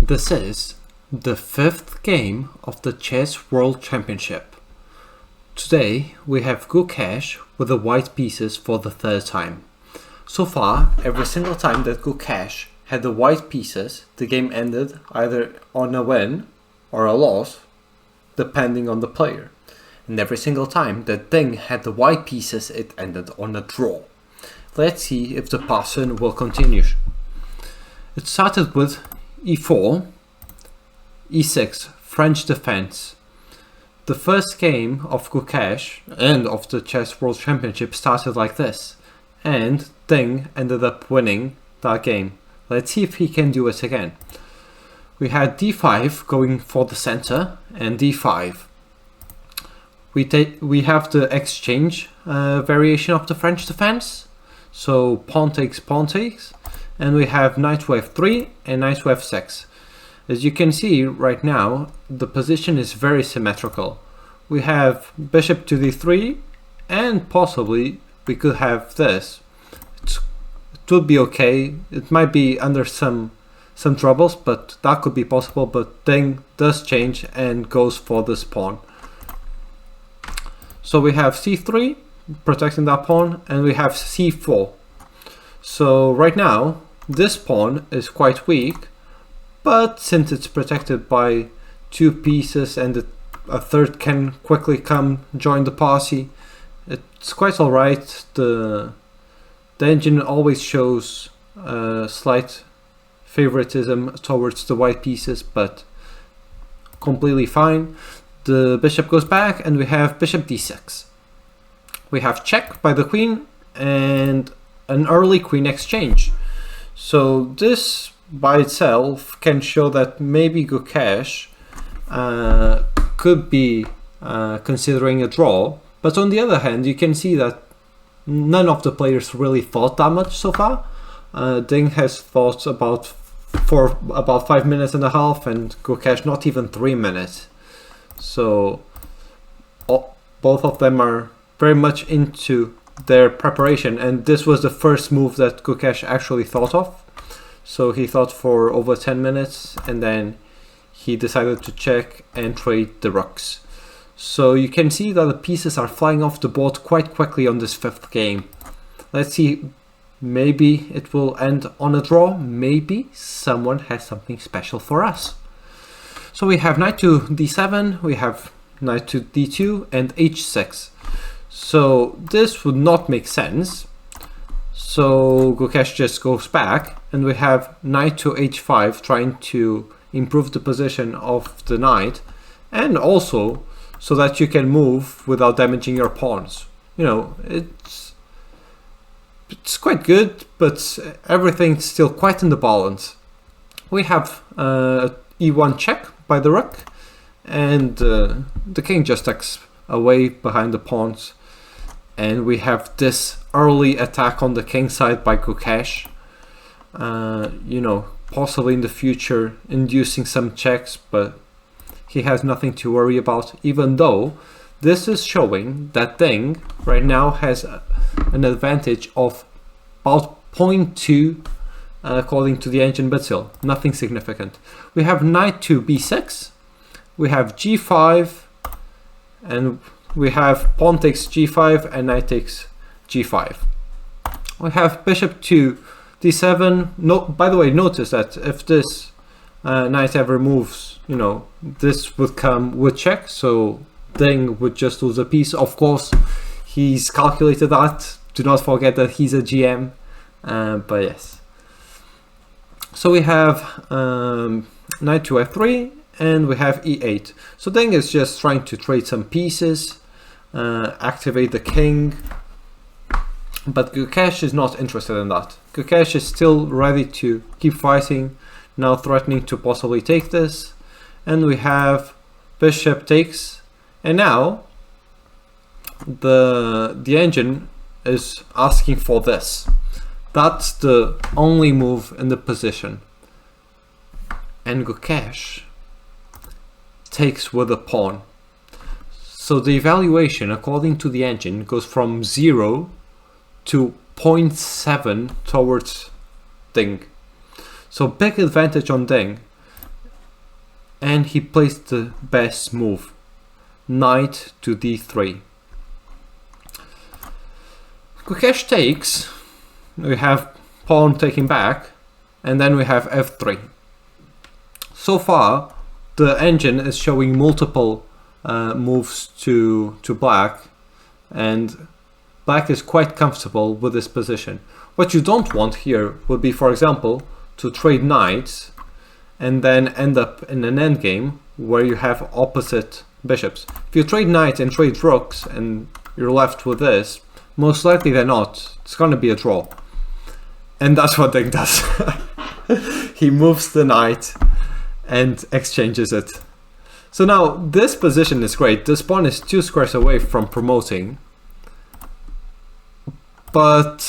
This is the 5th game of the Chess World Championship. Today we have Gukesh with the white pieces for the 3rd time. So far, every single time that Gukesh had the white pieces, the game ended either on a win or a loss, depending on the player. And every single time that Ding had the white pieces, it ended on a draw. Let's see if the pattern will continue. It started with e4, e6, French defense. The first game of Gukesh and of the Chess World Championship started like this, and Ding ended up winning that game. Let's see if he can do it again. We had d5 going for the center and d5. We have the exchange variation of the French defense. So pawn takes, and we have knight to f3 and knight to f6. As you can see right now, the position is very symmetrical. We have bishop to d3, and possibly we could have this. It would be okay. It might be under some troubles, but that could be possible. But Ding does change and goes for this pawn. So we have c3, protecting that pawn, and we have c4. So right now, this pawn is quite weak, but since it's protected by 2 pieces and a third can quickly come join the party, it's quite alright. The engine always shows slight favoritism towards the white pieces, but completely fine. The bishop goes back and we have bishop d6. We have check by the queen and an early queen exchange. So this by itself can show that maybe Gukesh could be considering a draw, but on the other hand you can see that none of the players really thought that much so far. Ding has thought for about 5 minutes and a half, and Gukesh not even 3 minutes. So both of them are very much into their preparation, and this was the first move that Gukesh actually thought of. So he thought for over 10 minutes and then he decided to check and trade the rooks. So you can see that the pieces are flying off the board quite quickly on this 5th game. Let's see, maybe it will end on a draw, maybe someone has something special for us. So we have knight to d7, we have knight to d2 and h6. So this would not make sense. So Gukesh just goes back and we have knight to h5, trying to improve the position of the knight, and also so that you can move without damaging your pawns. You know, it's quite good, but everything's still quite in the balance. We have e1 check by the rook, and the king just tucks away behind the pawns, and we have this early attack on the king side by Gukesh. You know, possibly in the future inducing some checks, but he has nothing to worry about, even though this is showing that Ding right now has an advantage of about 0.2 according to the engine, but still nothing significant. We have knight to b6, we have g5, and we have pawn takes g5 and knight takes g5. We have bishop to d7. No, by the way, notice that if this knight ever moves, you know, this would come with check, so Ding would just lose a piece. Of course, he's calculated that. Do not forget that he's a GM. But yes. So we have knight to f3 and we have e8. So Ding is just trying to trade some pieces, activate the king, but Gukesh is not interested in that. Gukesh is still ready to keep fighting, now threatening to possibly take this, and we have bishop takes, and now the engine is asking for this. That's the only move in the position, and Gukesh takes with a pawn. So the evaluation according to the engine goes from 0 to 0.7 towards Ding. So big advantage on Ding. and he plays the best move, knight to d3. Gukesh takes, we have pawn taking back, and then we have f3. So far, the engine is showing multiple moves to black, and black is quite comfortable with this position. What you don't want here would be, for example, to trade knights and then end up in an endgame where you have opposite bishops. If you trade knights and trade rooks and you're left with this, most likely than not, it's going to be a draw. And that's what Ding does. He moves the knight and exchanges it. So now this position is great. This pawn is 2 squares away from promoting. But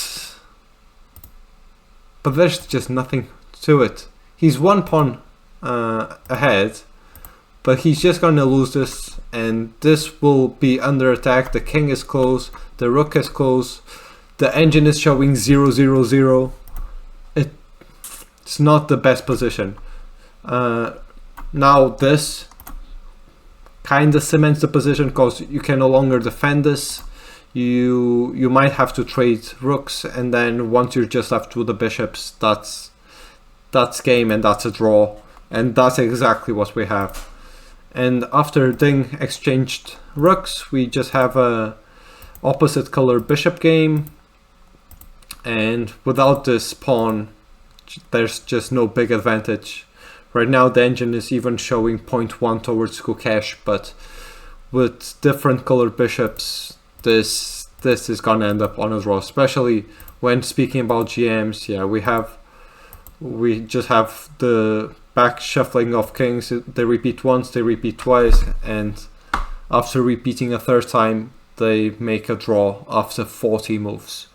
there's just nothing to it. He's 1 pawn ahead, but he's just going to lose this, and this will be under attack. The king is close, the rook is close, the engine is showing 0, 0, 0. It's not the best position. Now this kind of cements the position because you can no longer defend this. You might have to trade rooks, and then once you're just left with the bishops, that's game, and that's a draw, and that's exactly what we have. And after Ding exchanged rooks, we just have a opposite color bishop game, and without this pawn there's just no big advantage. Right now the engine is even showing 0.1 towards Gukesh, but with different colored bishops, this is gonna end up on a draw, especially when speaking about GMs. Yeah, we just have the back shuffling of kings. They repeat once, they repeat twice, and after repeating a third time, they make a draw after 40 moves.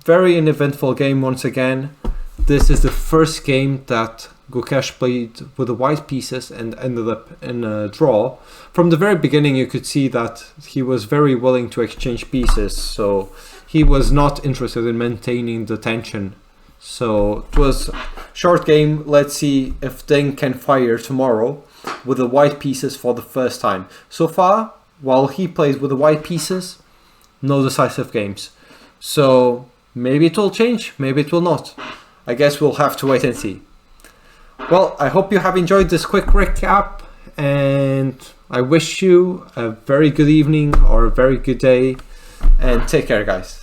Very uneventful game once again. This is the first game that Gukesh played with the white pieces and ended up in a draw. From the very beginning you could see that he was very willing to exchange pieces, so he was not interested in maintaining the tension. So it was a short game. Let's see if Ding can fire tomorrow with the white pieces for the first time. So far, while he plays with the white pieces, no decisive games. So maybe it will change, maybe it will not. I guess we'll have to wait and see. Well, I hope you have enjoyed this quick recap, and I wish you a very good evening or a very good day, and take care, guys.